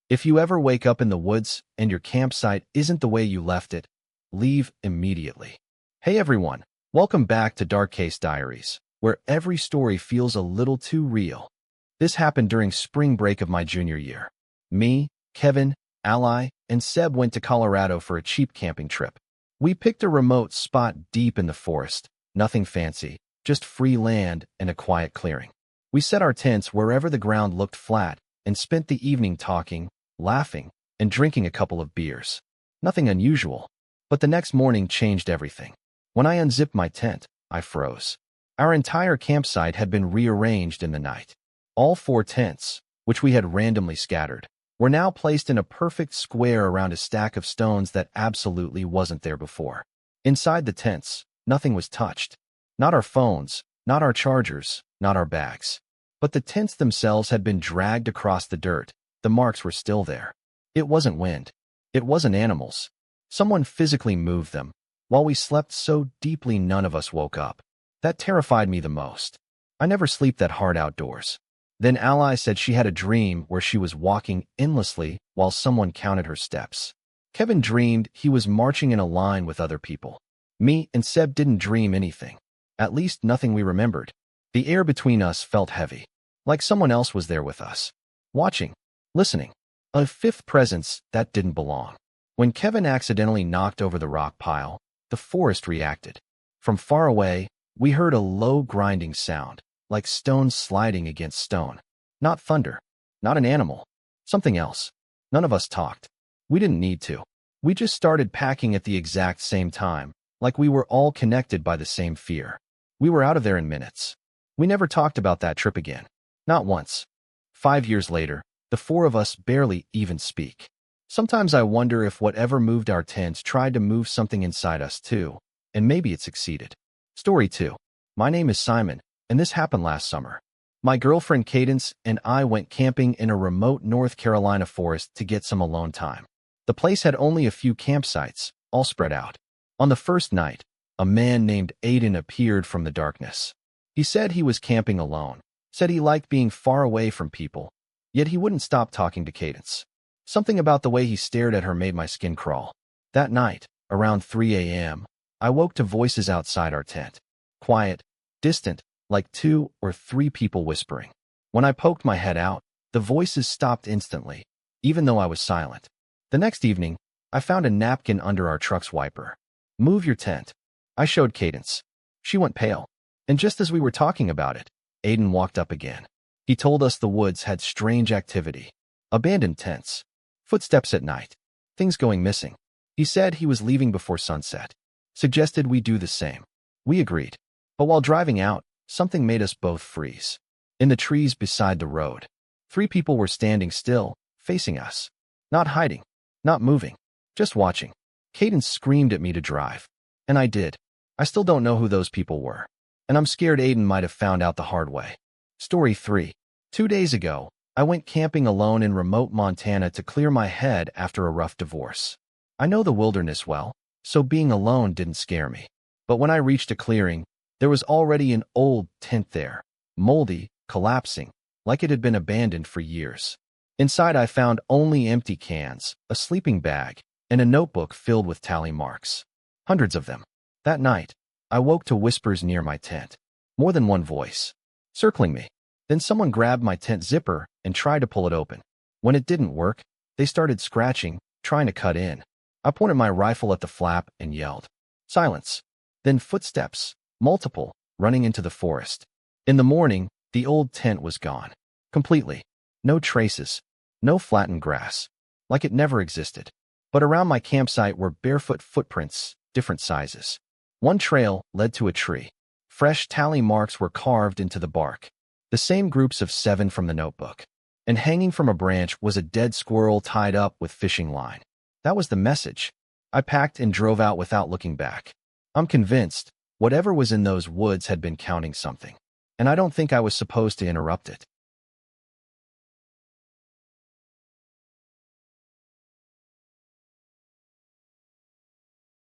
If you ever wake up in the woods and your campsite isn't the way you left it, leave immediately. Hey everyone, welcome back to DarkCase Diaries, where every story feels a little too real. This happened during spring break of my junior year. Me, Kevin, Ally, and Seb went to Colorado for a cheap camping trip. We picked a remote spot deep in the forest, nothing fancy, just free land and a quiet clearing. We set our tents wherever the ground looked flat and spent the evening talking, laughing, and drinking a couple of beers. Nothing unusual, but the next morning changed everything. When I unzipped my tent, I froze. Our entire campsite had been rearranged in the night. All 4 tents, which we had randomly scattered, were now placed in a perfect square around a stack of stones that absolutely wasn't there before. Inside the tents, nothing was touched. Not our phones, not our chargers, not our bags. But the tents themselves had been dragged across the dirt. The marks were still there. It wasn't wind. It wasn't animals. Someone physically moved them, while we slept so deeply none of us woke up. That terrified me the most. I never sleep that hard outdoors. Then Ally said she had a dream where she was walking endlessly while someone counted her steps. Kevin dreamed he was marching in a line with other people. Me and Seb didn't dream anything. At least nothing we remembered. The air between us felt heavy, like someone else was there with us, watching, listening. A 5th presence that didn't belong. When Kevin accidentally knocked over the rock pile, the forest reacted. From far away, we heard a low grinding sound, like stone sliding against stone. Not thunder, not an animal, something else. None of us talked. We didn't need to. We just started packing at the exact same time, like we were all connected by the same fear. We were out of there in minutes. We never talked about that trip again. Not once. 5 years later, the 4 of us barely even speak. Sometimes I wonder if whatever moved our tents tried to move something inside us too, and maybe it succeeded. Story 2. My name is Simon, and this happened last summer. My girlfriend Cadence and I went camping in a remote North Carolina forest to get some alone time. The place had only a few campsites, all spread out. On the first night, a man named Aiden appeared from the darkness. He said he was camping alone, said he liked being far away from people, yet he wouldn't stop talking to Cadence. Something about the way he stared at her made my skin crawl. That night, around 3 a.m., I woke to voices outside our tent. Quiet, distant, like 2 or 3 people whispering. When I poked my head out, the voices stopped instantly, even though I was silent. The next evening, I found a napkin under our truck's wiper. Move your tent. I showed Cadence. She went pale. And just as we were talking about it, Aiden walked up again. He told us the woods had strange activity. Abandoned tents. Footsteps at night. Things going missing. He said he was leaving before sunset. Suggested we do the same. We agreed. But while driving out, something made us both freeze. In the trees beside the road, 3 people were standing still, facing us. Not hiding. Not moving. Just watching. Cadence screamed at me to drive. And I did. I still don't know who those people were. And I'm scared Aiden might have found out the hard way. Story 3. 2 days ago, I went camping alone in remote Montana to clear my head after a rough divorce. I know the wilderness well, so being alone didn't scare me. But when I reached a clearing, there was already an old tent there, moldy, collapsing, like it had been abandoned for years. Inside I found only empty cans, a sleeping bag, and a notebook filled with tally marks. Hundreds of them. That night, I woke to whispers near my tent. More than one voice. Circling me. Then someone grabbed my tent zipper and tried to pull it open. When it didn't work, they started scratching, trying to cut in. I pointed my rifle at the flap and yelled. Silence. Then footsteps, multiple, running into the forest. In the morning, the old tent was gone. Completely. No traces. No flattened grass. Like it never existed. But around my campsite were barefoot footprints, different sizes. One trail led to a tree. Fresh tally marks were carved into the bark. The same groups of 7 from the notebook. And hanging from a branch was a dead squirrel tied up with fishing line. That was the message. I packed and drove out without looking back. I'm convinced whatever was in those woods had been counting something. And I don't think I was supposed to interrupt it.